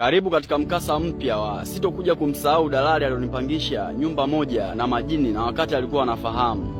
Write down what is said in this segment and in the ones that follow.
Karibu katika mkasa mpya wa sitokuja kumsahau dalali alionipangisha nyumba moja na majini na wakati alikuwa anafahamu.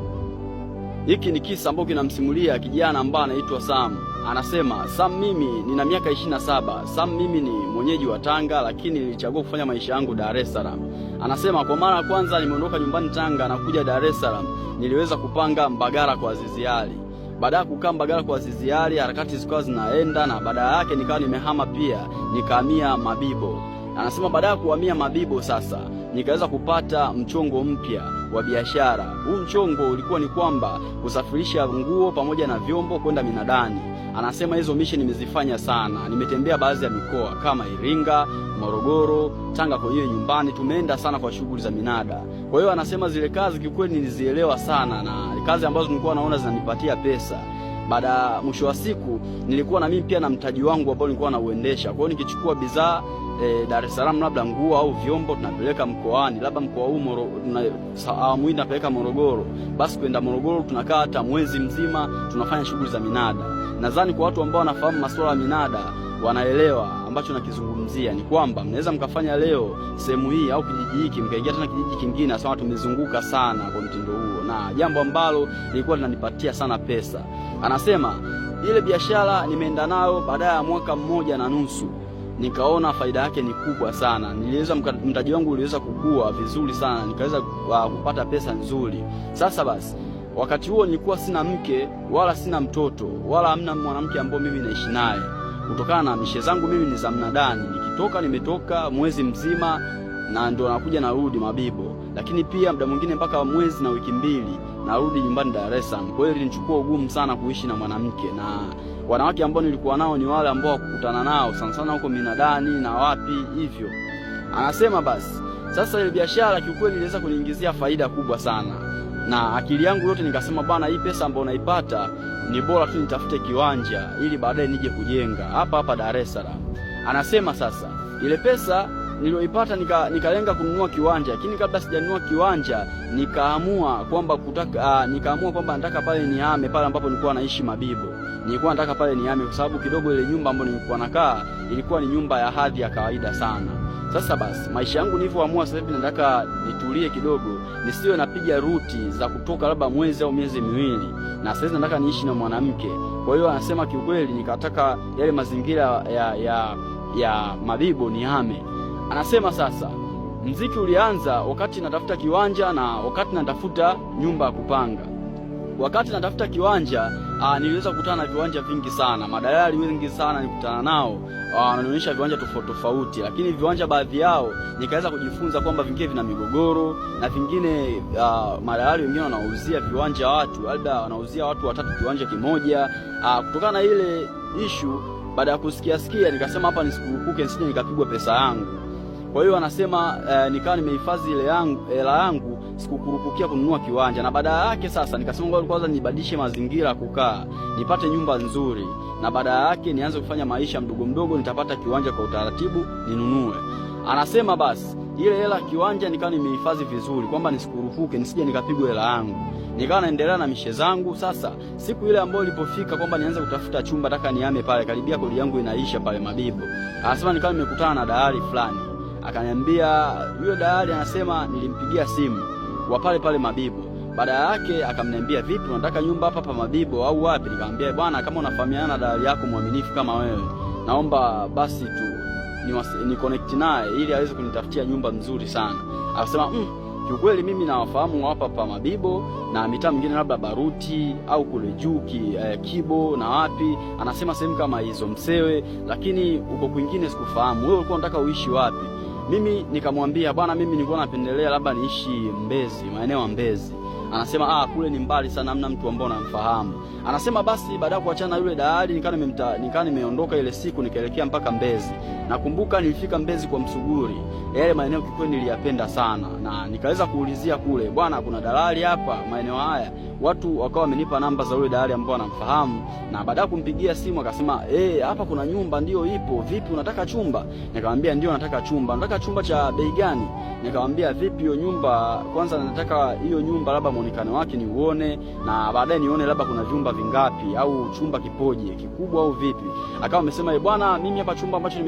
Hiki ni kisa ambacho kinamsimulia kijana ambaye anaitwa Sam. Anasema, Sam, mimi nina miaka 27. Sam, mimi ni mwenyeji wa Tanga lakini nilichagua kufanya maisha yangu Dar es Salaam. Anasema, kwa mara ya kwanza nimeondoka nyumbani Tanga na kuja Dar es Salaam, niliweza kupanga Mbagala kwa Azizi Ali. Baada ya kukaa Mbagala kwa Azizi Ali, harakati zikawa zinaenda na baada yake nikawa nimehama pia, nikahamia Mabibo. Anasema baada ya kuhamia Mabibo sasa nikaweza kupata mchongo mpya wa biashara. Huu mchongo ulikuwa ni kwamba kusafirisha nguo pamoja na vyombo kwenda minadani. Anasema hizo mission nimezifanya sana. Nimetembea baadhi ya mikoa kama Iringa, Morogoro, Tanga. Kwa hiyo nyumbani tumeenda sana kwa shughuli za minada. Kwa hiyo anasema zile kazi kikweli nilizielewa sana na kazi ambazo nilikuwa naona zinanipatia pesa. Baada mwisho wa siku nilikuwa na mimi pia na mtaji wangu ambao nilikuwa nauendesha. Kwa hiyo nikichukua bidhaa Dar es Salaam, labda nguo au vyombo, tunapeleka mkoani, labda mkoa huu awamu hii tunapeleka Morogoro. Basi kwenda Morogoro tunakaa hata mwezi mzima tunafanya shughuli za minada. Nadhani kwa watu ambao wanafahamu masuala ya minada wanaelewa ambacho nakizungumzia. Ni kwamba mnaweza mkafanya leo sehemu hii au kijiji hiki mkaingia tena kijiji kingine, sawa, tumezunguka sana kwa mtindo huo na jambo ambalo lilikuwa linanipatia sana pesa. Anasema ile biashara nimeenda nayo baada ya mwaka 1.5 nikaona faida yake ni kubwa sana. Niliweza mtaji wangu uliweza kukua vizuri sana, nikaweza kupata pesa nzuri. Sasa basi wakati huo nilikuwa sina mke wala sina mtoto wala hamna mwanamke ambaye mimi naishi naye, kutokana na mishe zangu mimi ni za mnadani. Nikitoka nimetoka mwezi mzima na ndio nakuja narudi Mabibo, lakini pia muda mwingine mpaka mwezi na wiki 2 narudi nyumbani Dar es Salaam. Kwa hiyo ilinichukua ugumu sana kuishi na mwanamke, na wanawake ambao nilikuwa nao ni wale ambao kukutana nao sana sana huko minadani na wapi hivyo. Anasema basi sasa ile biashara kiukweli iliweza kuniingizia faida kubwa sana, na akili yangu yote nikasema bwana, hii pesa ambayo naipata ni bora tu nitafute kiwanja ili baadaye nije kujenga hapa Dar es Salaam. Anasema sasa ile pesa nilioipata nikalenga kununua kiwanja, lakini kabla sijanunua kiwanja nikaamua kwamba nataka pale nihame pale ambapo nilikuwa naishi Mabibo. Nilikuwa nataka pale nihame kwa sababu kidogo ile nyumba ambayo nilikuwa nakaa ilikuwa ni nyumba ya hadhi ya kawaida sana. Sasa basi maisha yangu nilivyoamua sasa hivi nataka nitulie kidogo, nisiwe napiga ruti za kutoka labda mwezi au miezi miwili, na sasa nataka niishi na mwanamke. Kwa hiyo anasema kiukweli nikataka yale mazingira ya Mabibo nihame. Anasema sasa mziki ulianza wakati natafuta kiwanja na wakati natafuta nyumba ya kupanga. Wakati natafuta kiwanja niliweza kukutana na viwanja vingi sana, madalali wengi sana nilikutana nao, wananionyesha viwanja tofauti tofauti, lakini viwanja baadhi yao nikaweza kujifunza kwamba vingine vina migogoro na vingine madalali wengine wanauzia viwanja watu, labda wanauzia watu 3 kiwanja kimoja. Kutokana na ile issue, baada ya kusikia nikasema hapa nisikurupuke nisije nikapigwa pesa yangu. Kwa hiyo anasema nikawa nimehifadhi hela yangu, sikukurupukia kununua kiwanja. Na baada yake sasa nikasema ngoja kwanza nibadilishe mazingira kukaa, nipate nyumba nzuri, na baada yake nianze kufanya maisha mdogo, nitapata kiwanja kwa utaratibu ninunue. Anasema basi ile hela kiwanja nikawa nimehifadhi vizuri kwamba nisikurupuke nisije nikapigwa hela yangu. Nikawa naendelea na mishe zangu. Sasa siku ile ambayo ilipofika kwamba nianze kutafuta chumba nataka nihame pale, karibia kodi yangu inaisha pale Mabibo. Anasema nikawa nimekutana na dalali fulani. Akaniambia yule dalali, anasema nilimpigia simu wa pale Mabibo. Baada yake akamniambia, vipi unataka nyumba hapa Mabibo au wapi? Nikamwambia bwana, kama unafahamiana na dalali yako mwaminifu kama wewe, naomba basi tu ni connect naye ili aweze kunitafutia nyumba nzuri sana. Akasema kiukweli mimi nawafahamu hapa Mabibo na mitaa mingine labda Baruti au kule juu Kibo na wapi. Anasema sehemu kama hizo Msewe, lakini uko kwingine sikufahamu. Wewe ulikuwa unataka uishi wapi? Mimi nikamwambia bwana, mimi nilikuwa napendelea labda niishi Mbezi, maeneo ya Mbezi. Anasema kule ni mbali sana, hamna mtu ambao namfahamu. Anasema basi baada ya kuachana yule dalali nikaa nimeondoka ile siku nikaelekea mpaka Mbezi. Nakumbuka nilifika Mbezi kwa Msuguri. Yale maeneo kikweli niliyapenda sana, na nikaweza kuulizia kule, bwana kuna dalali hapa maeneo haya? watu wakawa wamenipa namba za yule dalali ambao anamfahamu, na baada ya kumpigia simu akasema hapa kuna nyumba ndio ipo, vipi unataka chumba? Nikamwambia ndio nataka chumba. Nataka chumba cha bei gani? Nikamwambia vipi hiyo nyumba, kwanza nataka hiyo nyumba labda muonekano wake ni uone, na baadaye nione labda kuna vyumba vingapi au chumba kipoje, kikubwa au vipi. Akawa amesema bwana, mimi hapa chumba ambacho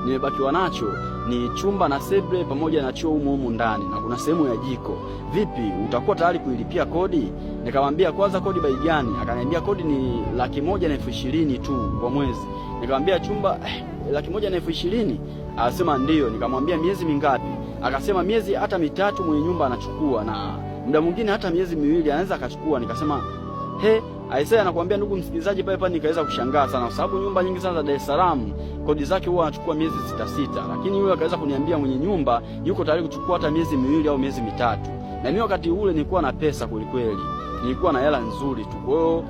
nimebakiwa nacho ni chumba na sebule pamoja na choo humo ndani, na kuna sehemu ya jiko. Vipi, utakuwa tayari kuilipia kodi? Nikamwambia kwanza kodi bei gani? Akaniambia kodi ni 120,000 tu kwa mwezi. Nikamwambia chumba 120,000? Akasema ndio. Nikamwambia miezi mingapi? Akasema miezi hata 3 mwenye nyumba anachukua, na muda mwingine hata miezi 2 anaweza akachukua. Nikasema aisee, anakuambia ndugu msikilizaji, pale nikaweza kushangaa sana, kwa sababu nyumba nyingi sana za Dar es Salaam kodi zake huwa anachukua miezi 6, lakini yule akaweza kuniambia mwenye nyumba yuko tayari kuchukua hata miezi 2 au miezi 3. Na mimi wakati ule nilikuwa na pesa kweli, nilikuwa na hela nzuri tu. Kwa hiyo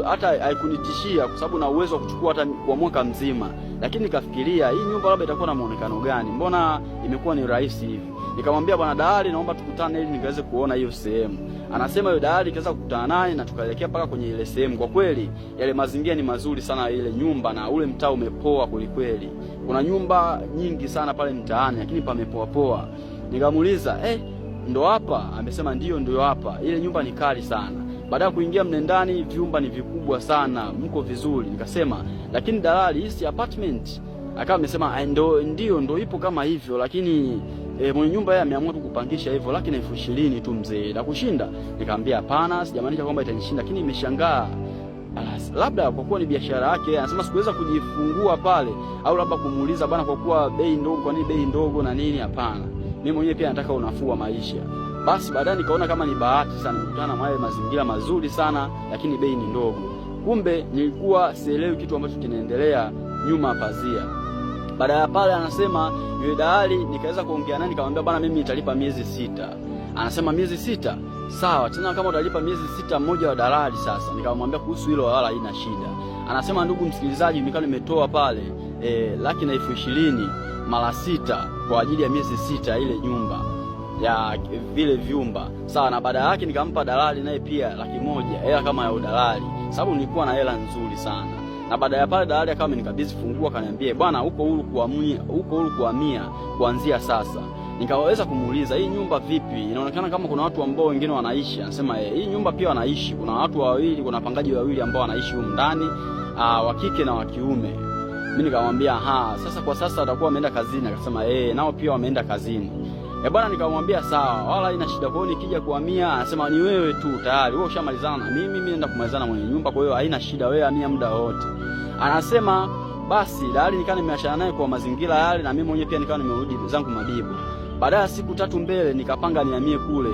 hata haikunitishia kwa sababu na uwezo wa kuchukua hata kwa mwaka mzima. Lakini nikafikiria hii nyumba labda itakuwa na muonekano gani, mbona imekuwa ni rahisi hivi. Nikamwambia bwana dalali, naomba tukutane ili nikaweze kuona hiyo sehemu. Anasema yule dalali kaweza kukutana naye na tukaelekea paka kwenye ile sehemu. Kwa kweli yale mazingira ni mazuri sana ile nyumba, na ule mtaa umepoa kweli. Kuna nyumba nyingi sana pale mtaani lakini pamepoa poa. Nikamuuliza ndo hapa? Amesema ndio hapa. Ile nyumba ni kali sana. Baada ya kuingia mle ndani, vyumba ni vikubwa sana, mko vizuri. Nikasema lakini dalali, hii si apartment? Akawa amesema ndio ipo kama hivyo, lakini mwenye nyumba yeye ameamua tu kupangisha hivyo, lakini 20,000 tu mzee, na kushinda. Nikamwambia hapana, sijamaanisha kwamba itanishinda, lakini nimeshangaa labda kwa kuwa ni biashara yake. Anasema sikuweza kujifungua pale, au labda kumuuliza bwana, kwa kuwa bei ndogo, kwa nini bei ndogo na nini? Hapana, mimi mwenyewe pia nataka unafuu wa maisha. Basi baadaye nikaona kama ni bahati sana kukutana na wale mazingira mazuri sana, lakini bei ni ndogo. Kumbe nilikuwa sielewi kitu ambacho kinaendelea nyuma pazia. Baada ya pale, anasema yule dalali, nikaweza kuongea naye, nikamwambia bwana, mimi nitalipa miezi 6. Anasema miezi 6? Sawa, tena kama utalipa miezi 6 mmoja wa dalali sasa. Nikamwambia kuhusu hilo wala haina shida. Anasema ndugu msikilizaji, mimi nimetoa pale 120,000 mara 6 kwa ajili ya miezi 6 ile nyumba ya vile vyumba. Sawa, na baada yake nikampa dalali naye pia 100,000 hela kama ya udalali, sababu nilikuwa na hela nzuri sana. Na baada ya pale dalali akawa amenikabidhi funguo, akaniambia bwana, uko huru kuhamia kuanzia sasa. Nikaweza kumuuliza hii nyumba vipi, inaonekana kama kuna watu ambao wengine wanaishi. Anasema hii nyumba pia wanaishi, kuna watu wawili, kuna wapangaji wawili ambao wanaishi huko ndani, wa kike na wa kiume. Mimi nikamwambia sasa kwa sasa watakuwa wameenda kazini. Akasema nao pia wameenda kazini. Bwana, nikamwambia sawa, wala haina shida. Kwa hiyo nikija kuhamia, anasema ni wewe tu tayari, wewe ushamalizana na mimi naenda kumalizana mwenye nyumba, kwa hiyo haina shida, wewe hamia muda wote. Anasema basi dalali nikawa nimeachana naye kwa mazingira yale, na mimi mwenyewe pia nikawa nimerudi zangu Mabibo. Baada ya siku 3 mbele nikapanga nihamie kule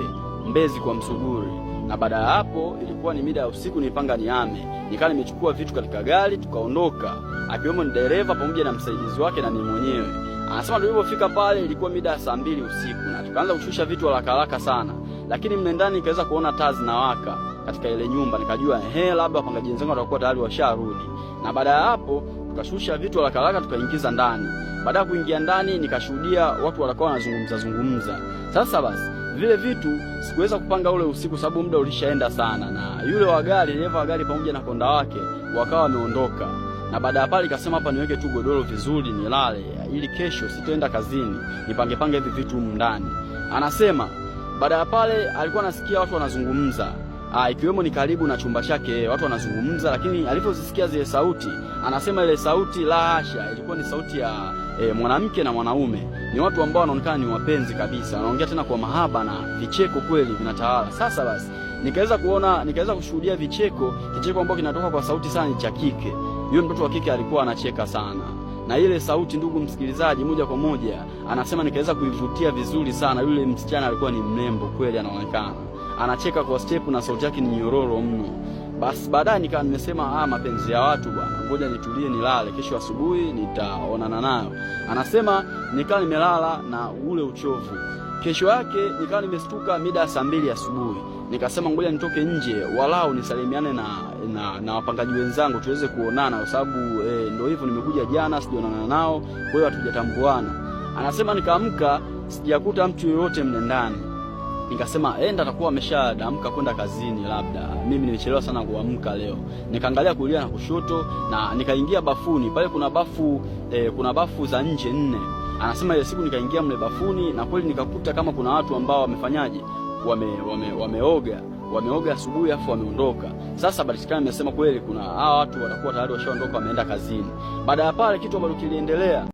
Mbezi kwa Msuguri, na baada ya hapo ilikuwa ni mida ya usiku, nipanga nihame. Nikawa nimechukua vitu katika gari tukaondoka, akiwemo ni dereva pamoja na msaidizi wake na mimi mwenyewe. Anasema tulipofika pale ilikuwa mida ya saa 2 usiku, na tukaanza kushusha vitu haraka sana, lakini mle ndani nikaweza kuona taa zinawaka katika ile nyumba. Nikajua labda wapangaji wenzangu watakuwa tayari washarudi. Na baada ya hapo tukashusha vitu haraka tukaingiza ndani. Baada ya kuingia ndani nikashuhudia watu walikuwa wanazungumza. Sasa basi vile vitu sikuweza kupanga ule usiku sababu muda ulishaenda sana, na yule wa gari, dereva wa gari pamoja na konda wake wakawa wameondoka. Na baada ya pale nikasema hapa niweke tu godoro vizuri nilale, ili kesho sitoenda kazini nipange hivi vitu ndani. Anasema baada ya pale alikuwa anasikia watu wanazungumza, ikiwemo ni karibu na chumba chake, watu wanazungumza, lakini alipozisikia zile sauti, anasema ile sauti la hasha, ilikuwa ni sauti ya mwanamke na mwanaume. Ni watu ambao wanaonekana ni wapenzi kabisa, wanaongea tena kwa mahaba na vicheko kweli vinatawala. Sasa basi nikaweza kushuhudia kicheko ambacho kinatoka kwa sauti sana ni cha kike. Yule mtoto wa kike alikuwa anacheka sana, na ile sauti, ndugu msikilizaji, moja kwa moja anasema nikaweza kuivutia vizuri sana. Yule msichana alikuwa ni mrembo kweli, anaonekana anacheka kwa step na sauti yake ni nyororo mno. Basi baadaye nikawa nimesema mapenzi ya watu bwana, ngoja nitulie nilale, kesho asubuhi nitaonana nayo. Anasema nikawa nimelala na ule uchovu. Kesho yake nikawa nimestuka mida ya saa 2 asubuhi. Nikasema ngoja nitoke nje walau nisalimiane na wapangaji wenzangu tuweze kuonana, kwa sababu ndio hivyo, nimekuja jana sijaonana nao, kwa hiyo hatujatambuana. Anasema nikaamka sijakuta mtu yoyote mle ndani. Nikasema enda atakuwa ameshadamka kwenda kazini, labda mimi nimechelewa sana kuamka leo. Nikaangalia kulia na kushoto na nikaingia bafuni. Pale kuna bafu za nje 4. Anasema ile siku nikaingia mle bafuni na kweli nikakuta kama kuna watu ambao wamefanyaje, wameoga asubuhi afu wameondoka. Sasa Batikana amesema kweli kuna hawa watu watakuwa tayari washaondoka, wameenda kazini. Baada ya pale kitu ambacho kiliendelea